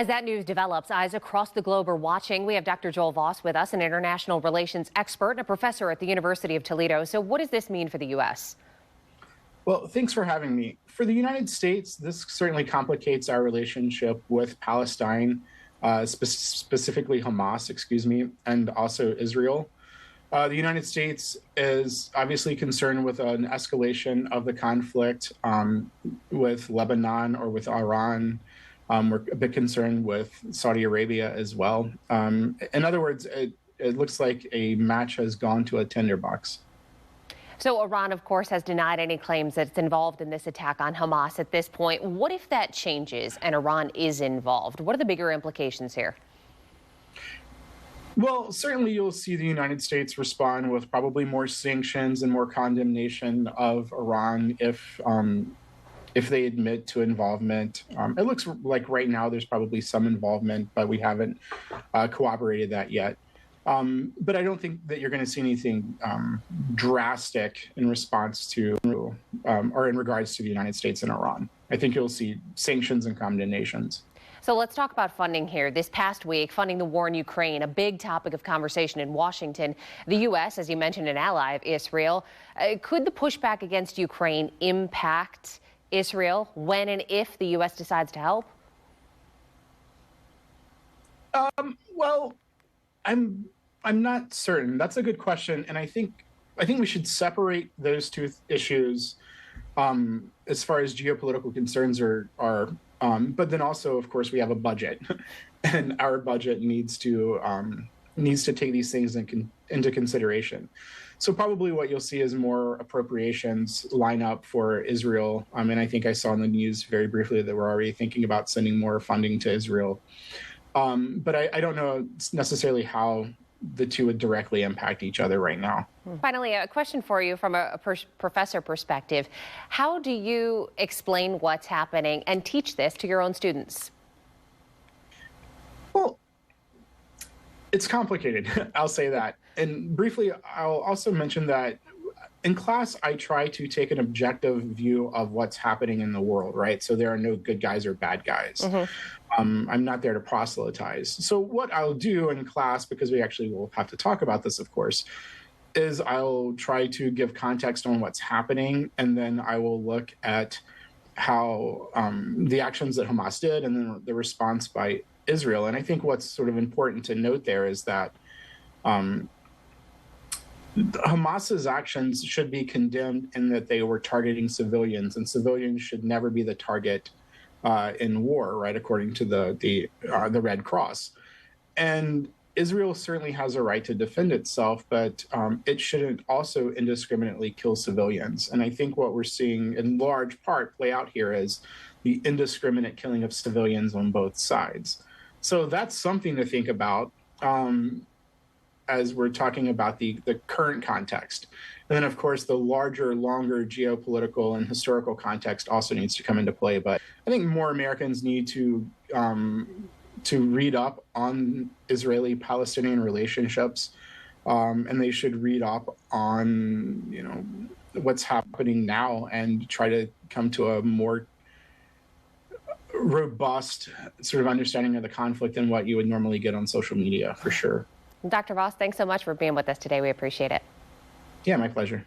As that news develops, eyes across the globe are watching. We have Dr. Joel Voss with us, an international relations expert and a professor at the University of Toledo. So what does this mean for the U.S.? Well, thanks for having me. For the United States, this certainly complicates our relationship with Palestine, specifically Hamas, and also Israel. The United States is obviously concerned with an escalation of the conflict with Lebanon or with Iran. We're a bit concerned with Saudi Arabia as well. In other words, it looks like a match has gone to a tinderbox. So Iran, of course, has denied any claims that it's involved in this attack on Hamas at this point. What if that changes and Iran is involved? What are the bigger implications here? Well, certainly you'll see the United States respond with probably more sanctions and more condemnation of Iran if they admit to involvement. It looks like right now there's probably some involvement, but we haven't corroborated that yet. But I don't think that you're going to see anything drastic in response to or in regards to the United States and Iran. I think you'll see sanctions and condemnations. So let's talk about funding here. This past week, funding the war in Ukraine, a big topic of conversation in Washington. The U.S., as you mentioned, an ally of Israel. Could the pushback against Ukraine impact Israel when and if the U.S. decides to help? Well, I'm not certain. That's a good question, and I think we should separate those two issues as far as geopolitical concerns are. But then also, of course, we have a budget, and our budget needs to take these things into consideration. So probably what you'll see is more appropriations line up for Israel. And I think I saw in the news very briefly that we're already thinking about sending more funding to Israel. But I don't know necessarily how the two would directly impact each other right now. Finally, a question for you from a professor perspective. How do you explain what's happening and teach this to your own students? Well, it's complicated, I'll say that. And briefly, I'll also mention that in class, I try to take an objective view of what's happening in the world, right? So there are no good guys or bad guys. I'm not there to proselytize. So what I'll do in class, because we actually will have to talk about this, of course, is I'll try to give context on what's happening, and then I will look at how the actions that Hamas did and then the response by Israel. And I think what's sort of important to note there is that Hamas's actions should be condemned in that they were targeting civilians, and civilians should never be the target in war, right? According to the Red Cross. And Israel certainly has a right to defend itself, but it shouldn't also indiscriminately kill civilians. And I think what we're seeing in large part play out here is the indiscriminate killing of civilians on both sides. So that's something to think about as we're talking about the current context. And then, of course, the larger, longer geopolitical and historical context also needs to come into play. But I think more Americans need to read up on Israeli-Palestinian relationships, and they should read up on, what's happening now and try to come to a more robust sort of understanding of the conflict than what you would normally get on social media, for sure. Dr. Voss, thanks so much for being with us today. We appreciate it. Yeah, my pleasure.